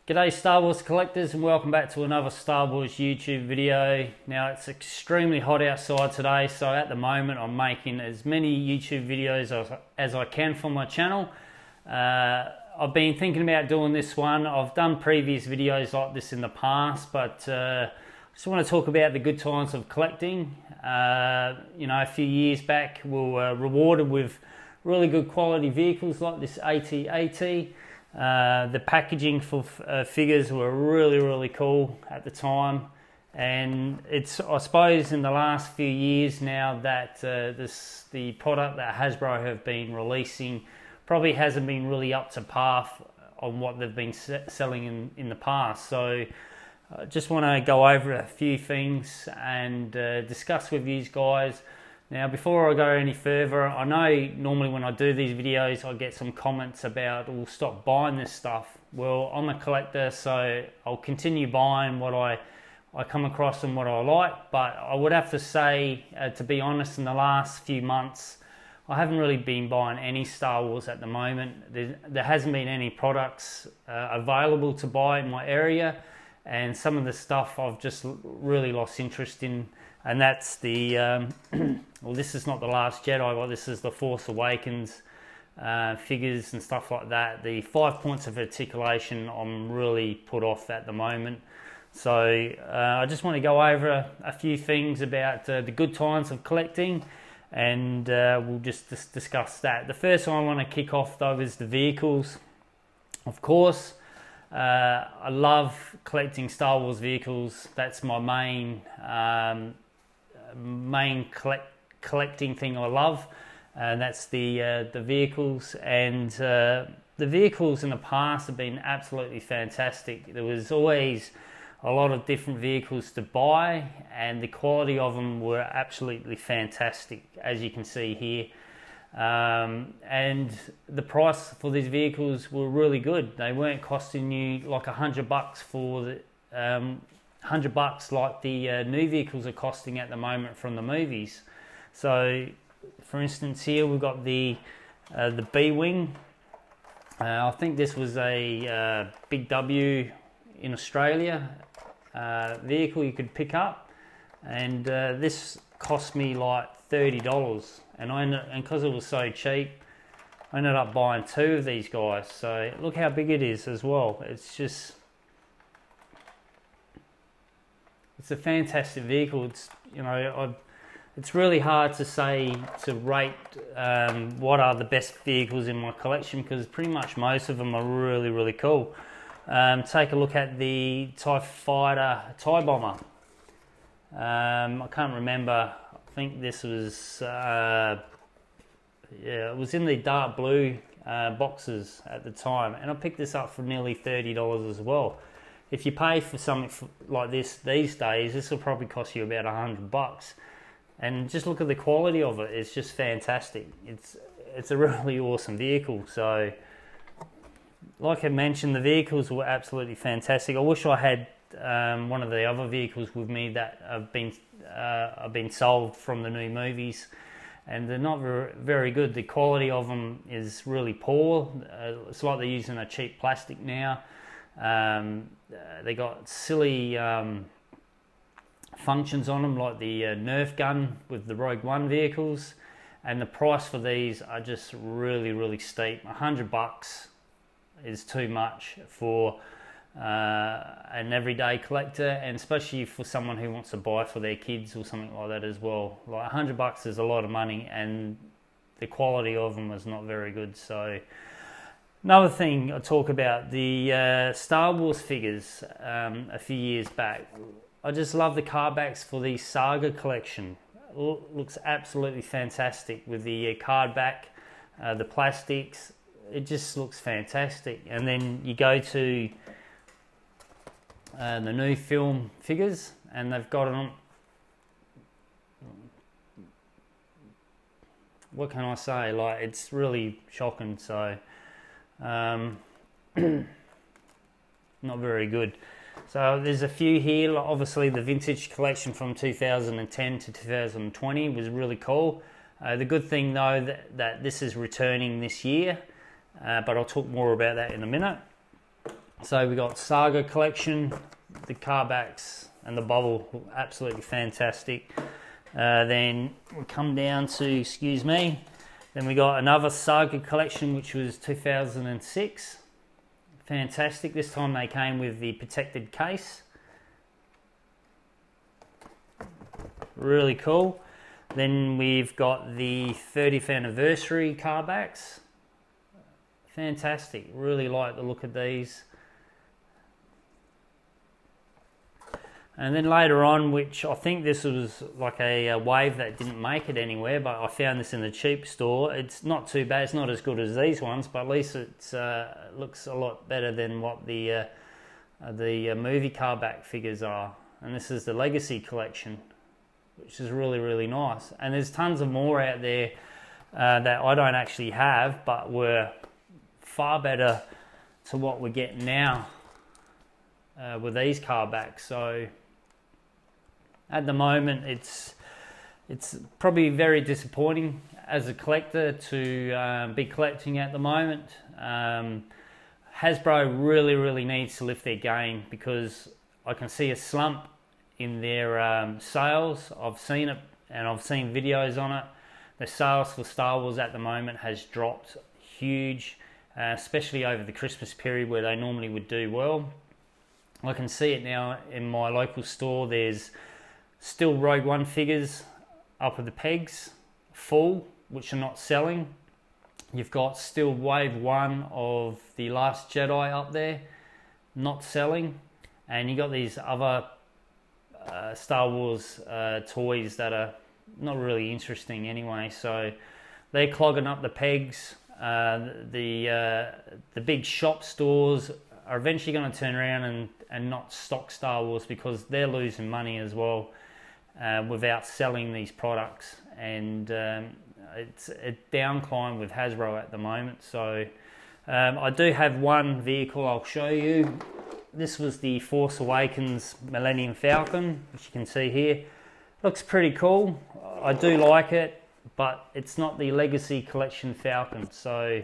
G'day Star Wars collectors, and welcome back to another Star Wars YouTube video. Now it's extremely hot outside today, so at the moment I'm making as many YouTube videos as I can for my channel. I've been thinking about doing this one. I've done previous videos like this in the past, but I just want to talk about the good times of collecting. A few years back we were rewarded with really good quality vehicles like this AT-AT. The packaging for figures were really cool at the time, and it's, I suppose, in the last few years now that the product that Hasbro have been releasing probably hasn't been really up to par on what they've been selling in the past. So I just want to go over a few things and discuss with you guys. Now, before I go any further, I know normally when I do these videos I get some comments about, "Oh, stop buying this stuff." Well, I'm a collector, so I'll continue buying what I come across and what I like, but I would have to say, to be honest, in the last few months I haven't really been buying any Star Wars at the moment. There hasn't been any products available to buy in my area, and some of the stuff I've just really lost interest in. And that's the, well, this is not The Last Jedi, but this is the Force Awakens figures and stuff like that. The 5 points of articulation I'm really put off at the moment. So I just want to go over a few things about the good times of collecting, and we'll just discuss that. The first one I want to kick off though is the vehicles. Of course, I love collecting Star Wars vehicles. That's my main collecting thing I love, and that's the vehicles. And the vehicles in the past have been absolutely fantastic. There was always a lot of different vehicles to buy, and the quality of them were absolutely fantastic, as you can see here. And the price for these vehicles were really good. They weren't costing you like $100 for the $100 like the new vehicles are costing at the moment from the movies. So, for instance, here we've got the B-Wing. I think this was a Big W in Australia vehicle you could pick up, and this cost me like $30, and because it was so cheap, I ended up buying two of these guys. So look how big it is as well. It's a fantastic vehicle. It's, it's really hard to say, to rate what are the best vehicles in my collection, because pretty much most of them are really cool. Take a look at the TIE Fighter TIE Bomber. I can't remember. I think this was it was in the dark blue boxes at the time, and I picked this up for nearly $30 as well. If you pay for something like this these days, this will probably cost you about $100. And just look at the quality of it; it's just fantastic. It's a really awesome vehicle. So, like I mentioned, the vehicles were absolutely fantastic. I wish I had one of the other vehicles with me that have been sold from the new movies, and they're not very good. The quality of them is really poor. It's like they're using a cheap plastic now. They got silly functions on them, like the Nerf gun with the Rogue One vehicles, and the price for these are just really steep. $100 is too much for an everyday collector, and especially for someone who wants to buy for their kids or something like that as well. Like $100 is a lot of money, and the quality of them is not very good. So another thing I talk about, the Star Wars figures a few years back. I just love the card backs for the Saga collection. Looks absolutely fantastic with the card back, the plastics. It just looks fantastic. And then you go to the new film figures, and they've got them. What can I say? Like, it's really shocking. So, not very good. So there's a few here. Obviously, the vintage collection from 2010 to 2020 was really cool. The good thing though that this is returning this year, but I'll talk more about that in a minute. So we got Saga collection, the carbacks and the bubble, absolutely fantastic. Then we come down to, excuse me, then we got another Saga collection, which was 2006. Fantastic. This time they came with the protected case. Really cool. Then we've got the 30th anniversary carbacks. Fantastic. Really like the look of these. And then later on, which I think this was like a wave that didn't make it anywhere, but I found this in the cheap store. It's not too bad. It's not as good as these ones, but at least it looks a lot better than what the movie cardback figures are. And this is the Legacy collection, which is really, really nice. And there's tons of more out there that I don't actually have, but were far better to what we're getting now with these cardbacks. So at the moment, it's probably very disappointing as a collector to be collecting at the moment. Hasbro really needs to lift their game, because I can see a slump in their sales. I've seen it, and I've seen videos on it. The sales for Star Wars at the moment has dropped huge, especially over the Christmas period where they normally would do well. I can see it now in my local store. There's still Rogue One figures up at the pegs, full, which are not selling. You've got still Wave 1 of The Last Jedi up there, not selling. And you got these other Star Wars toys that are not really interesting anyway. So they're clogging up the pegs. The big shop stores are eventually going to turn around and not stock Star Wars, because they're losing money as well without selling these products. And it's a downcline with Hasbro at the moment. So I do have one vehicle I'll show you. This was the Force Awakens Millennium Falcon, which you can see here. Looks pretty cool. I do like it, but it's not the Legacy Collection Falcon. So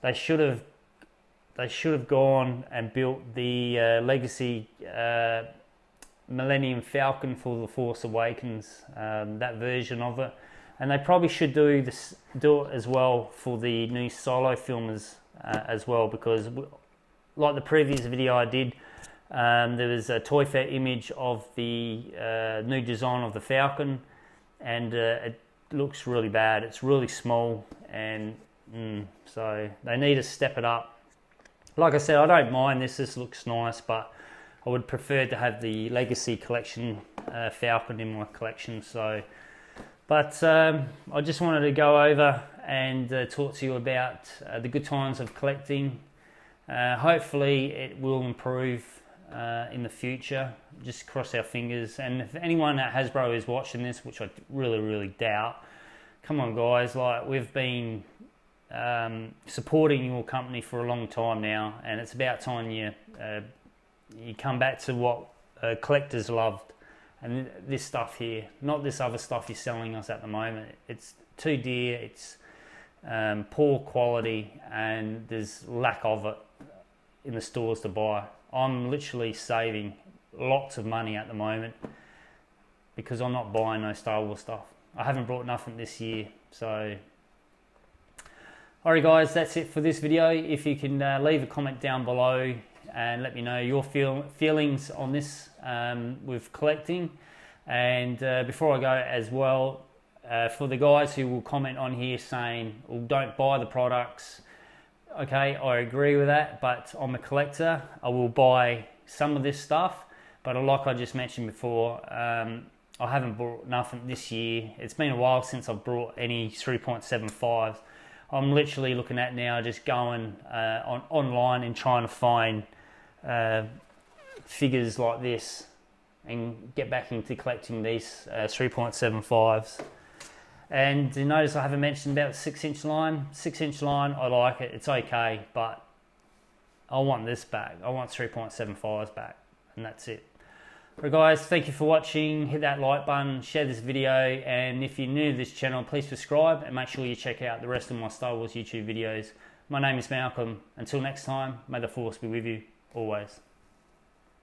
they should have gone and built the Legacy Millennium Falcon for the Force Awakens, that version of it. And they probably should do it as well for the new Solo film as well, because like the previous video I did, there was a Toy Fair image of the new design of the Falcon, and it looks really bad. It's really small, and so they need to step it up. Like I said, I don't mind this. This looks nice, but I would prefer to have the Legacy Collection Falcon in my collection. So, but I just wanted to go over and talk to you about the good times of collecting. Hopefully it will improve in the future. Just cross our fingers. And if anyone at Hasbro is watching this, which I really doubt, come on guys, like, we've been supporting your company for a long time now, and it's about time you come back to what collectors loved. And this stuff here, not this other stuff you're selling us at the moment. It's too dear, it's poor quality, and there's lack of it in the stores to buy. I'm literally saving lots of money at the moment because I'm not buying no Star Wars stuff. I haven't brought nothing this year. So alright guys, that's it for this video. If you can leave a comment down below and let me know your feelings on this with collecting. And before I go as well, for the guys who will comment on here saying, well, don't buy the products, okay, I agree with that, but I'm a collector. I will buy some of this stuff, but like I just mentioned before, I haven't bought nothing this year. It's been a while since I've brought any 3.75s. I'm literally looking at now just going online and trying to find figures like this and get back into collecting these 3.75s. And you notice I haven't mentioned about the 6-inch line. 6-inch line, I like it, it's okay, but I want this back. I want 3.75s back, and that's it. Right guys, thank you for watching. Hit that like button, share this video, and if you're new to this channel, please subscribe and make sure you check out the rest of my Star Wars YouTube videos. My name is Malcolm. Until next time, may the Force be with you. always.